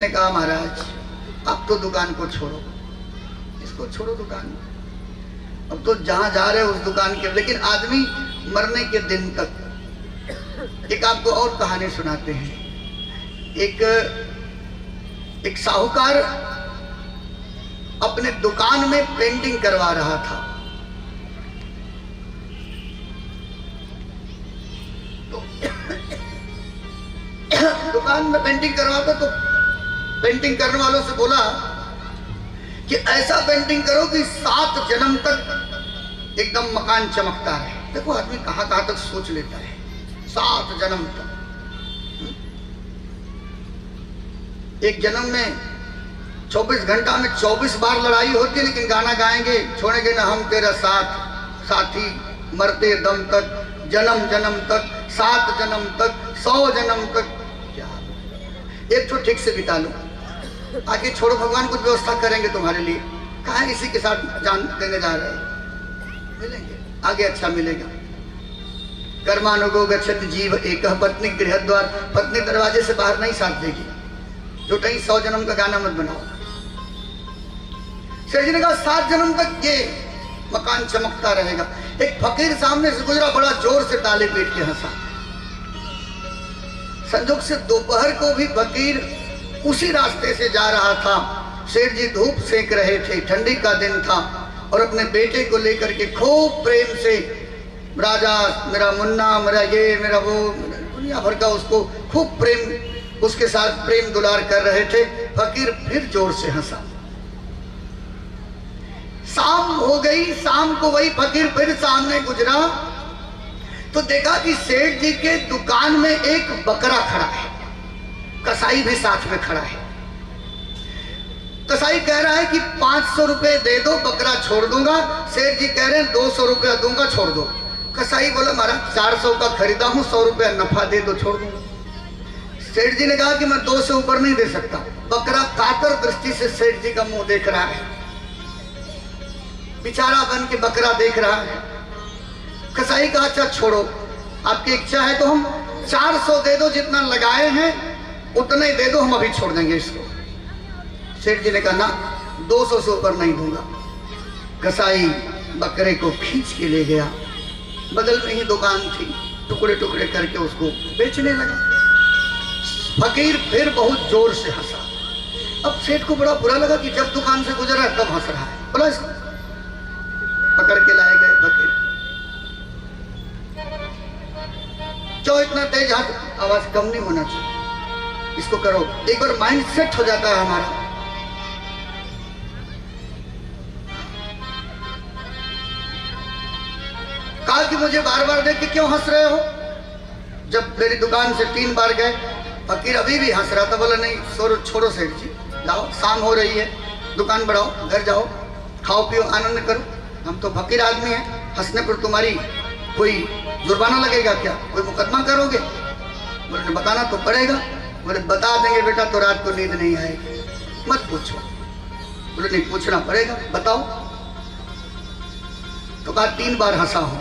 ने कहा महाराज अब तो दुकान को छोड़ो, इसको छोड़ो दुकान, अब तो जहां जा रहे हो उस दुकान के। लेकिन आदमी मरने के दिन तक, एक आपको और कहानी सुनाते हैं। एक साहूकार अपने दुकान में पेंटिंग करवा रहा था। तो दुकान में पेंटिंग करवाता तो पेंटिंग करने वालों से बोला कि ऐसा पेंटिंग करो कि 7 जन्म तक एकदम मकान चमकता है। देखो आदमी कहां तक सोच लेता है, 7 जन्म तक। एक जन्म में 24 घंटा में 24 बार लड़ाई होती है, लेकिन गाना गाएंगे, छोड़ेंगे ना हम तेरा साथ साथी मरते दम तक, जन्म जन्म तक, 7 जन्म तक, 100 जन्म तक। क्या एक तो ठीक से बिता लो, आगे छोड़ो, भगवान कुछ व्यवस्था करेंगे तुम्हारे लिए। कहा इसी के साथ जान देने जा रहे हैं, मिलेंगे आगे अच्छा मिलेगा। कर्मानुगो गच्छति जीव एकः पत्नी गृह द्वार, पत्नी दरवाजे से बाहर नहीं साथ देगी। जो कहीं 100 जन्म का गाना मत बनाओ। शेर जी ने कहा 7 जन्म तक ये मकान चमकता रहेगा। एक फकीर सामने से गुजरा, बड़ा जोर से ताली पीट के हंसा। संजोग से दोपहर को भी फकीर उसी रास्ते से जा रहा था। शेर जी धूप सेक रहे थे, ठंडी का दिन था, और अपने बेटे को लेकर के खूब प्रेम से, राजा मेरा मुन्ना, मेरा ये मेरा वो, दुनिया भर का उसको खूब प्रेम, उसके साथ प्रेम दुलार कर रहे थे। फकीर फिर जोर से हंसा। शाम हो गई, शाम को वही फकीर फिर सामने गुजरा तो देखा कि सेठ जी के दुकान में एक बकरा खड़ा है, कसाई भी साथ में खड़ा है। कसाई कह रहा है कि 500 रुपए दे दो, बकरा छोड़ दूंगा। सेठ जी कह रहे हैं 200 रुपया दूंगा, छोड़ दो। कसाई बोला महाराज 400 का खरीदा हूं, 100 रुपया नफा दे दो, छोड़ दूंगा। सेठ जी ने कहा कि मैं 2 से ऊपर नहीं दे सकता। बकरा कातर दृष्टि से सेठ जी का मुंह देख रहा है, बेचारा बन के बकरा देख रहा है। कसाई कहा अच्छा छोड़ो, आपकी इच्छा है तो हम 400 दे दो, जितना लगाए हैं उतना ही दे दो, हम अभी छोड़ देंगे इसको। सेठ जी ने कहा ना, 200 से ऊपर नहीं दूंगा। कसाई बकरे को खींच के ले गया, बगल में ही दुकान थी, टुकड़े टुकड़े करके उसको बेचने लगा। फकीर फिर बहुत जोर से हंसा। अब सेठ को बड़ा बुरा लगा कि जब दुकान से गुजरा तब हंस रहा है। बोला इसको पकड़ के लाए गए फकीर। जो इतना तेज हाथ, आवाज कम नहीं होना चाहिए, इसको करो। एक बार माइंड सेट हो जाता है हमारा। कहा कि मुझे बार बार देख के क्यों हंस रहे हो? जब मेरी दुकान से 3 बार गए, फकीर अभी भी हंस रहा था। बोला नहीं छोड़ो सेठ जी, लाओ, शाम हो रही है, दुकान बढ़ाओ, घर जाओ, खाओ पियो, आनंद करो। हम तो फकीर आदमी हैं, हंसने पर तुम्हारी कोई जुर्माना लगेगा क्या? कोई मुकदमा करोगे? बोले बताना तो पड़ेगा। बोले बता देंगे बेटा तो रात को नींद नहीं आएगी, मत पूछो। बोले नहीं पूछना पड़ेगा, बताओ। तो कहा 3 बार हंसा हूं।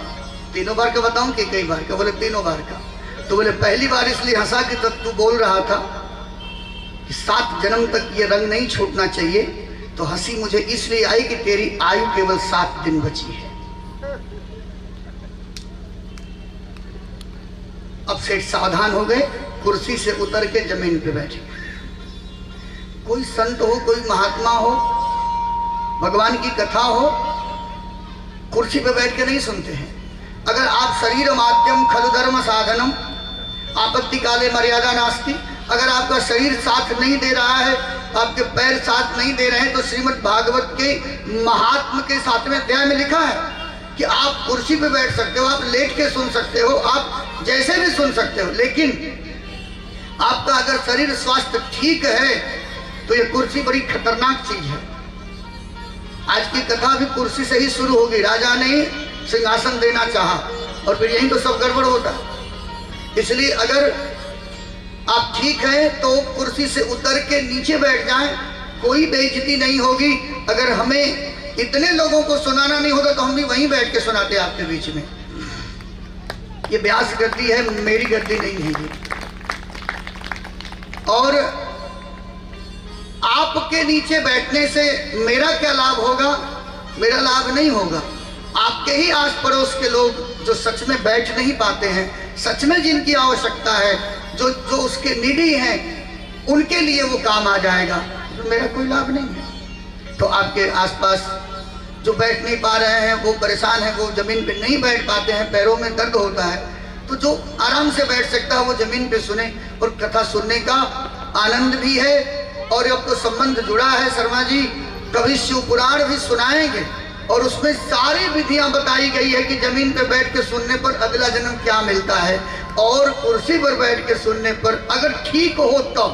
3 बार का बताऊं कि कई बार का? बोले 3 बार का। तो बोले पहली बार इसलिए हंसा कि तब तू बोल रहा था कि 7 जन्म तक ये रंग नहीं छूटना चाहिए, तो हंसी मुझे इसलिए आई कि तेरी आयु केवल 7 दिन बची है। अब सेठ सावधान हो गए, कुर्सी से उतर के जमीन पे बैठे। कोई संत हो, कोई महात्मा हो, भगवान की कथा हो, कुर्सी पे बैठ के नहीं सुनते हैं। अगर आप शरीर माध्यम खलु धर्म साधनम आपत्ति काले मर्यादा नास्ति, अगर आपका शरीर साथ नहीं दे रहा है, आपके पैर साथ नहीं दे रहे हैं, तो श्रीमद् भागवत के महात्म के 7वें अध्याय में लिखा है कि आप कुर्सी पे बैठ सकते हो, आप लेट के सुन सकते हो, आप जैसे भी सुन सकते हो, लेकिन आपका अगर शरीर स्वास्थ्य ठीक है तो ये कुर्सी बड़ी खतरनाक चीज है। आज की कथा भी कुर्सी से ही शुरू होगी। राजा ने सिंहासन देना चाहा और फिर यहीं तो सब गड़बड़ होता है। इसलिए अगर आप ठीक हैं तो कुर्सी से उतर के नीचे बैठ जाएं, कोई बेइज्जती नहीं होगी। अगर हमें इतने लोगों को सुनाना नहीं होता तो हम भी वहीं बैठ के सुनाते आपके बीच में। ये व्यास गद्दी है, मेरी गद्दी नहीं है ये। और आपके नीचे बैठने से मेरा क्या लाभ होगा? मेरा लाभ नहीं होगा। आपके ही आस पड़ोस के लोग जो सच में बैठ नहीं पाते हैं, सच में जिनकी आवश्यकता है, जो उसके निडी हैं, उनके लिए वो काम आ जाएगा, तो मेरा कोई लाभ नहीं है। तो आपके आसपास जो बैठ नहीं पा रहे हैं, वो परेशान हैं, वो जमीन पे नहीं बैठ पाते हैं, पैरों में दर्द होता है, तो जो आराम से बैठ सकता है वो जमीन पे सुने। और कथा सुनने का आनंद भी है। और अब तो संबंध जुड़ा है शर्मा जी, कभी शिव पुराण भी सुनाएंगे और उसमें सारी विधियां बताई गई है कि जमीन पे बैठ के सुनने पर अगला जन्म क्या मिलता है, और कुर्सी पर बैठ के सुनने पर अगर ठीक हो तो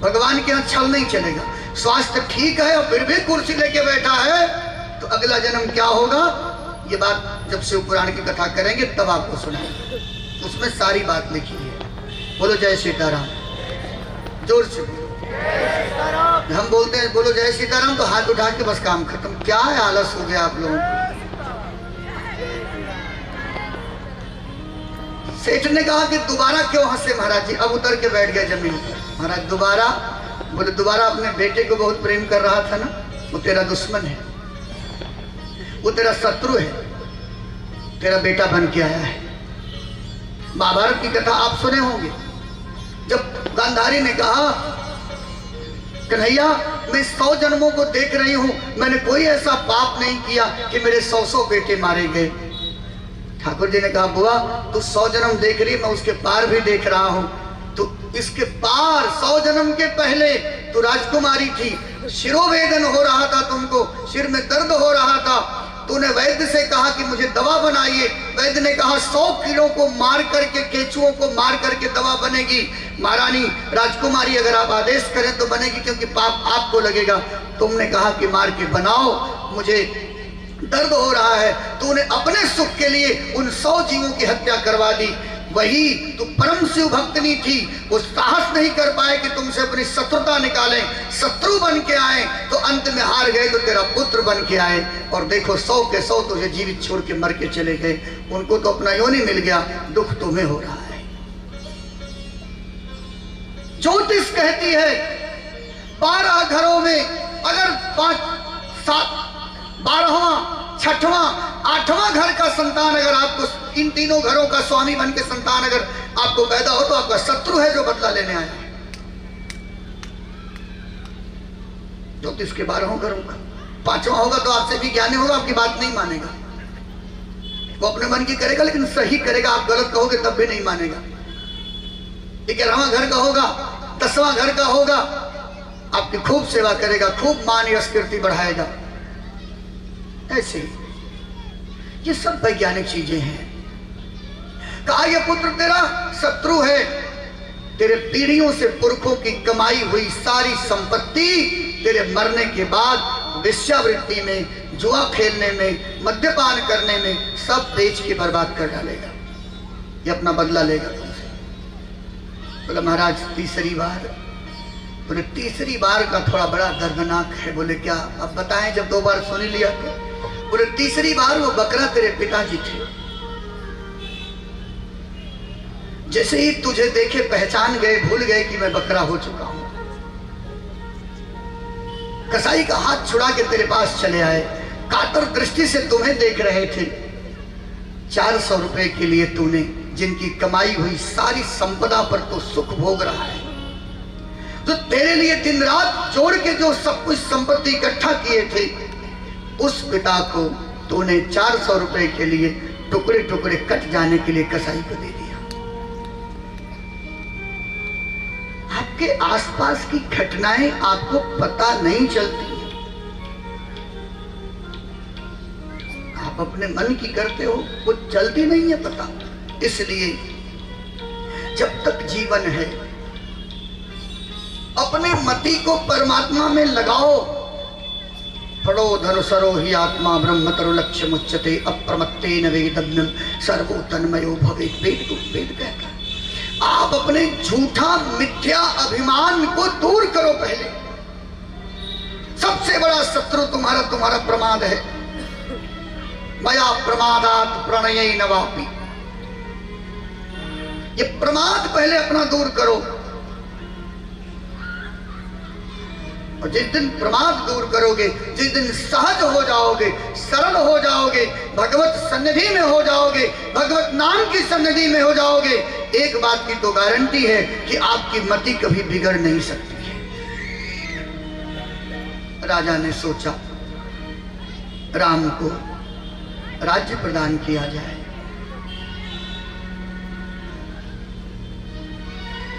भगवान के यहाँ छल नहीं चलेगा। स्वास्थ्य ठीक है और फिर भी कुर्सी लेके बैठा है तो अगला जन्म क्या होगा, ये बात जब शिव पुराण की कथा करेंगे तब आपको सुनाएंगे, उसमें सारी बात लिखी है। बोलो जय सीताराम, जोर से बोलो। हम बोलते हैं बोलो जय सीताराम तो हाथ उठा के बस काम खत्म। क्या है, आलस हो गया आप लोगों को। सेठ ने कहा कि दोबारा क्यों हंसे महाराज जी? अब उतर के बैठ गए जमीन पर। महाराज दोबारा? बोले दोबारा अपने बेटे को बहुत प्रेम कर रहा था ना, वो तेरा दुश्मन है, वो तेरा शत्रु है, तेरा बेटा बन के आया है। महाभारत की कथा आप सुने होंगे, जब गांधारी ने कहा कन्हैया मैं 100 जन्मों को देख रही हूं, मैंने कोई ऐसा पाप नहीं किया कि मेरे 100 बेटे मारे गए। ठाकुर जी ने कहा बुआ तू 100 जन्म देख रही है, मैं उसके पार भी देख रहा हूं। तो इसके पार 100 जन्म के पहले तू राजकुमारी थी, शिरोवेदन हो रहा था, तुमको सिर में दर्द हो रहा था, तूने वैद्य से कहा कि मुझे दवा बनाइए, वैद्य ने कहा 100 कीड़ों को मार करके, केचुओं को मार करके दवा बनेगी। महारानी राजकुमारी अगर आप आदेश करें तो बनेगी, क्योंकि पाप आपको लगेगा। तुमने कहा कि मार के बनाओ, मुझे दर्द हो रहा है, तूने अपने सुख के लिए उन 100 जीवों की हत्या करवा दी। वही तो परम शिव भक्तनी थी, वो साहस नहीं कर पाए कि तुमसे अपनी शत्रुता निकालें, शत्रु बन के आए तो अंत में हार गए, तो तेरा पुत्र बन के आए। और देखो 100 के 100 तुझे जीवित छोड़ के मर के चले गए, उनको तो अपना योनि मिल गया, दुख तुम्हें हो रहा है। ज्योतिष कहती है 12 घरों में अगर 5, 7, 12वां, 6वां, 8वां घर का संतान अगर आपको, इन तीनों घरों का स्वामी बन के संतान अगर आपको पैदा हो तो आपका शत्रु है जो बदला लेने आया। ज्योतिष के 12 घरों का 5वां होगा तो आपसे भी ज्ञानी होगा, आपकी बात नहीं मानेगा, वो अपने मन की करेगा लेकिन सही करेगा, आप गलत कहोगे तब भी नहीं मानेगा। 11वां घर का होगा, 10वां घर का होगा, आपकी खूब सेवा करेगा, खूब मान यश कीर्ति बढ़ाएगा। ऐसे ये सब वैज्ञानिक चीजें हैं। कहा ये पुत्र तेरा शत्रु है, तेरे पीढ़ियों से पुरखों की कमाई हुई सारी संपत्ति तेरे मरने के बाद वेश्यावृत्ति में, जुआ खेलने में, मद्यपान करने में सब बेच के बर्बाद कर डालेगा, ये अपना बदला लेगा तुमसे। बोला महाराज तीसरी बार? बोले तीसरी बार का थोड़ा बड़ा दर्दनाक है। बोले क्या? अब बताएं, जब 2 बार सुन लिया तो। बोले तीसरी बार वो बकरा तेरे पिताजी थे, जैसे ही तुझे देखे पहचान गए, भूल गए कि मैं बकरा हो चुका हूं, कसाई का हाथ छुड़ा के तेरे पास चले आए, कातर दृष्टि से तुम्हें देख रहे थे। 400 रुपए के लिए तूने जिनकी कमाई हुई सारी संपदा पर तो सुख भोग रहा है, जो तेरे लिए दिन रात जोड़ के जो सब कुछ संपत्ति इकट्ठा किए थे, उस पिता को तूने 400 रुपए के लिए टुकड़े टुकड़े कट जाने के लिए कसाई को दे दिया। आपके आसपास की घटनाएं आपको पता नहीं चलती, आप अपने मन की करते हो, वो चलती नहीं है पता। इसलिए जब तक जीवन है अपने मति को परमात्मा में लगाओ। पढ़ो धनुसरो ही आत्मा ब्रह्म तरु लक्ष्य मुच्यते अप्रमत्तेन वेदज्ञं सर्वो तन्मयो भवेत्। वेद को वेद कहता है। आप अपने झूठा मिथ्या अभिमान को दूर करो। पहले सबसे बड़ा शत्रु तुम्हारा प्रमाद है। मया प्रमादात प्रणय नवापि, ये प्रमाद पहले अपना दूर करो। और जिस दिन प्रमाद दूर करोगे, जिस दिन सहज हो जाओगे, सरल हो जाओगे, भगवत सन्निधि में हो जाओगे, भगवत नाम की सन्निधि में हो जाओगे, एक बात की तो गारंटी है कि आपकी मति कभी बिगड़ नहीं सकती है। राजा ने सोचा राम को राज्य प्रदान किया जाए।